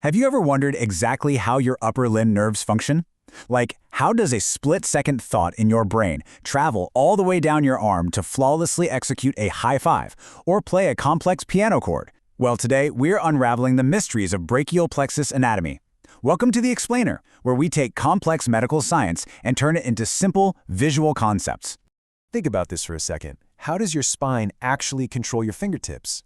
Have you ever wondered exactly how your upper limb nerves function? Like, how does a split-second thought in your brain travel all the way down your arm to flawlessly execute a high five or play a complex piano chord? Well, today we're unraveling the mysteries of brachial plexus anatomy. Welcome to The Explainer, where we take complex medical science and turn it into simple, visual concepts. Think about this for a second. How does your spine actually control your fingertips?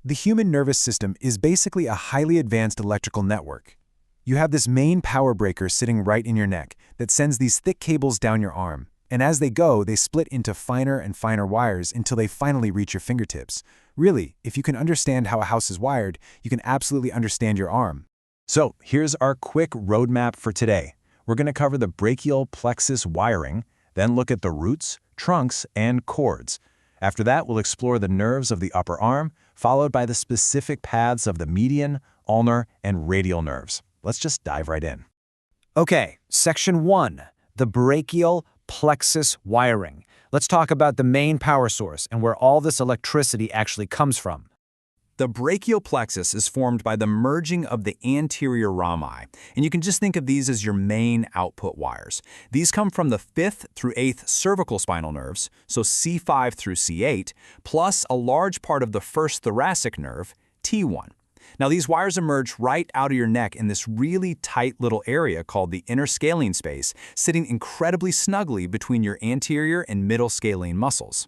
The human nervous system is basically a highly advanced electrical network. You have this main power breaker sitting right in your neck that sends these thick cables down your arm, and as they go, they split into finer and finer wires until they finally reach your fingertips. Really, if you can understand how a house is wired, you can absolutely understand your arm. So here's our quick roadmap for today. We're going to cover the brachial plexus wiring, then look at the roots, trunks, and cords. After that, we'll explore the nerves of the upper arm, followed by the specific paths of the median, ulnar, and radial nerves. Let's just dive right in. Okay, Section 1, the brachial plexus wiring. Let's talk about the main power source and where all this electricity actually comes from. The brachial plexus is formed by the merging of the anterior rami, and you can just think of these as your main output wires. These come from the 5th through 8th cervical spinal nerves, so C5 through C8, plus a large part of the 1st thoracic nerve, T1. Now, these wires emerge right out of your neck in this really tight little area called the inner scalene space, sitting incredibly snugly between your anterior and middle scalene muscles.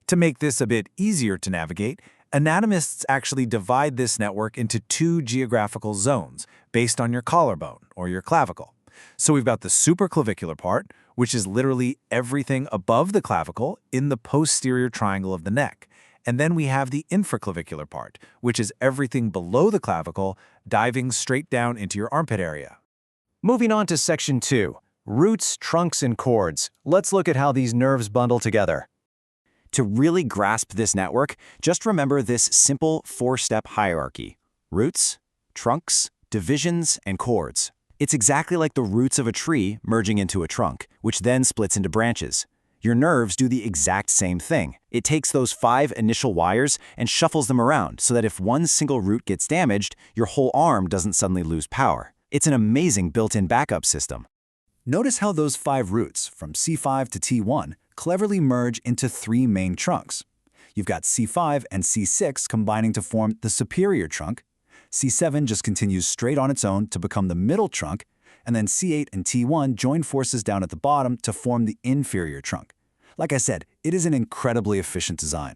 To make this a bit easier to navigate, anatomists actually divide this network into 2 geographical zones based on your collarbone or your clavicle. So we've got the supraclavicular part, which is literally everything above the clavicle in the posterior triangle of the neck. And then we have the infraclavicular part, which is everything below the clavicle, diving straight down into your armpit area. Moving on to Section 2, roots, trunks, and cords. Let's look at how these nerves bundle together. To really grasp this network, just remember this simple 4-step hierarchy: roots, trunks, divisions, and cords. It's exactly like the roots of a tree merging into a trunk, which then splits into branches. Your nerves do the exact same thing. It takes those 5 initial wires and shuffles them around so that if one single root gets damaged, your whole arm doesn't suddenly lose power. It's an amazing built-in backup system. Notice how those 5 roots, from C5 to T1, cleverly merge into 3 main trunks. You've got C5 and C6 combining to form the superior trunk, C7 just continues straight on its own to become the middle trunk, and then C8 and T1 join forces down at the bottom to form the inferior trunk. Like I said, it is an incredibly efficient design.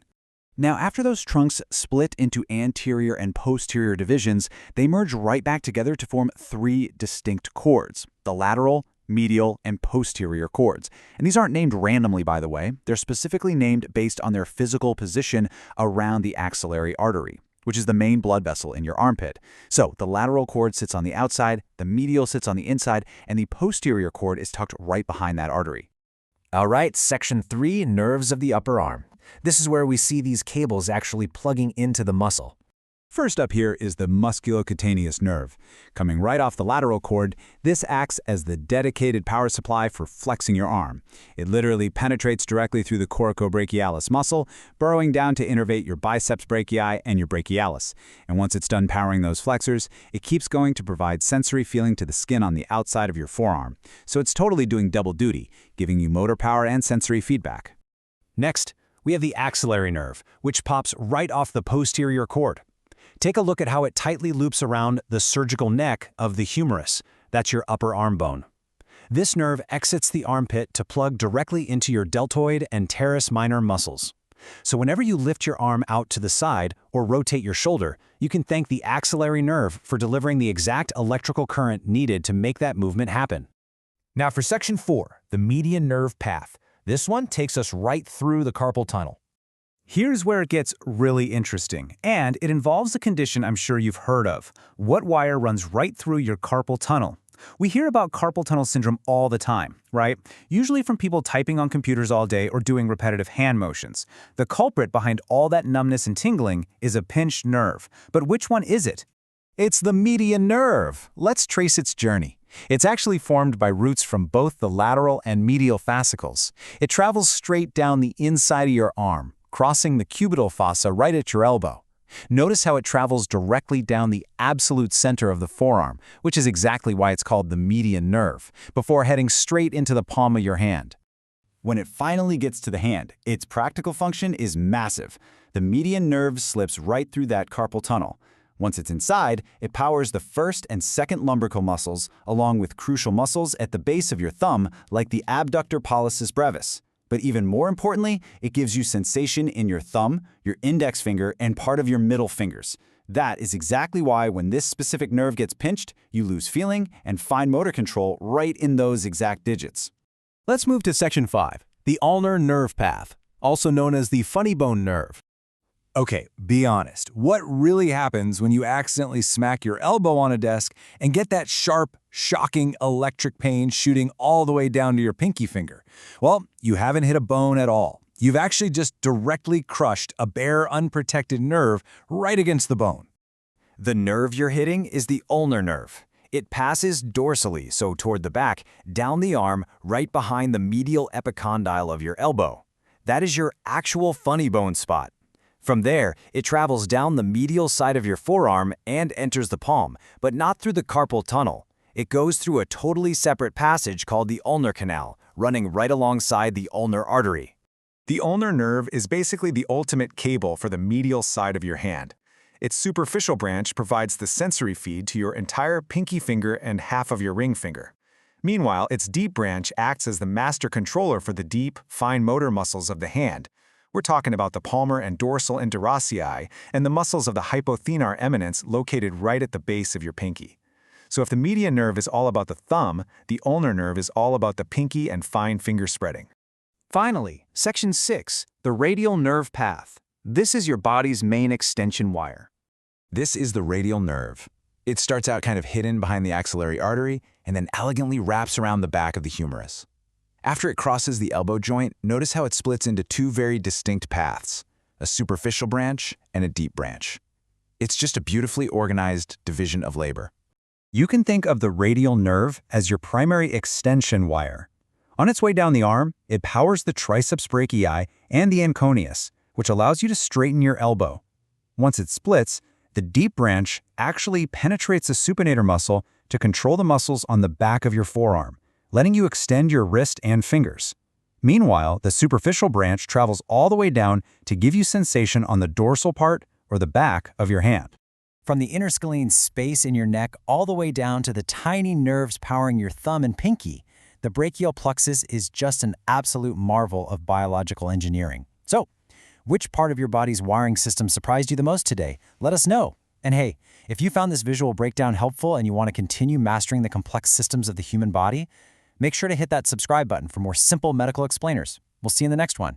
Now, after those trunks split into anterior and posterior divisions, they merge right back together to form 3 distinct cords: the lateral, medial, and posterior cords. And these aren't named randomly, by the way. They're specifically named based on their physical position around the axillary artery, which is the main blood vessel in your armpit. So the lateral cord sits on the outside, the medial sits on the inside, and the posterior cord is tucked right behind that artery. All right, Section 3, nerves of the upper arm. This is where we see these cables actually plugging into the muscle. First up here is the musculocutaneous nerve. Coming right off the lateral cord, this acts as the dedicated power supply for flexing your arm. It literally penetrates directly through the coracobrachialis muscle, burrowing down to innervate your biceps brachii and your brachialis. And once it's done powering those flexors, it keeps going to provide sensory feeling to the skin on the outside of your forearm. So it's totally doing double duty, giving you motor power and sensory feedback. Next, we have the axillary nerve, which pops right off the posterior cord. Take a look at how it tightly loops around the surgical neck of the humerus. That's your upper arm bone. This nerve exits the armpit to plug directly into your deltoid and teres minor muscles. So whenever you lift your arm out to the side or rotate your shoulder, you can thank the axillary nerve for delivering the exact electrical current needed to make that movement happen. Now for Section 4, the median nerve path. This one takes us right through the carpal tunnel. Here's where it gets really interesting, and it involves a condition I'm sure you've heard of. What wire runs right through your carpal tunnel? We hear about carpal tunnel syndrome all the time, right? Usually from people typing on computers all day or doing repetitive hand motions. The culprit behind all that numbness and tingling is a pinched nerve. But which one is it? It's the median nerve. Let's trace its journey. It's actually formed by roots from both the lateral and medial fascicles. It travels straight down the inside of your arm, crossing the cubital fossa right at your elbow. Notice how it travels directly down the absolute center of the forearm, which is exactly why it's called the median nerve, before heading straight into the palm of your hand. When it finally gets to the hand, its practical function is massive. The median nerve slips right through that carpal tunnel. Once it's inside, it powers the first and second lumbrical muscles, along with crucial muscles at the base of your thumb, like the abductor pollicis brevis. But even more importantly, it gives you sensation in your thumb, your index finger, and part of your middle fingers. That is exactly why when this specific nerve gets pinched, you lose feeling and fine motor control right in those exact digits. Let's move to Section 5, the ulnar nerve path, also known as the funny bone nerve. Okay, be honest. What really happens when you accidentally smack your elbow on a desk and get that sharp, shocking electric pain shooting all the way down to your pinky finger? Well, you haven't hit a bone at all. You've actually just directly crushed a bare, unprotected nerve right against the bone. The nerve you're hitting is the ulnar nerve. It passes dorsally, so toward the back, down the arm, right behind the medial epicondyle of your elbow. That is your actual funny bone spot. From there, it travels down the medial side of your forearm and enters the palm, but not through the carpal tunnel. It goes through a totally separate passage called the ulnar canal, running right alongside the ulnar artery. The ulnar nerve is basically the ultimate cable for the medial side of your hand. Its superficial branch provides the sensory feed to your entire pinky finger and half of your ring finger. Meanwhile, its deep branch acts as the master controller for the deep, fine motor muscles of the hand. We're talking about the palmar and dorsal interosseae and the muscles of the hypothenar eminence located right at the base of your pinky. So if the median nerve is all about the thumb, the ulnar nerve is all about the pinky and fine finger spreading. Finally, Section 6, the radial nerve path. This is your body's main extension wire. This is the radial nerve. It starts out kind of hidden behind the axillary artery and then elegantly wraps around the back of the humerus. After it crosses the elbow joint, notice how it splits into two very distinct paths, a superficial branch and a deep branch. It's just a beautifully organized division of labor. You can think of the radial nerve as your primary extension wire. On its way down the arm, it powers the triceps brachii and the anconeus, which allows you to straighten your elbow. Once it splits, the deep branch actually penetrates the supinator muscle to control the muscles on the back of your forearm, letting you extend your wrist and fingers. Meanwhile, the superficial branch travels all the way down to give you sensation on the dorsal part or the back of your hand. From the interscalene space in your neck all the way down to the tiny nerves powering your thumb and pinky, the brachial plexus is just an absolute marvel of biological engineering. So, which part of your body's wiring system surprised you the most today? Let us know. And hey, if you found this visual breakdown helpful and you want to continue mastering the complex systems of the human body, make sure to hit that subscribe button for more simple medical explainers. We'll see you in the next one.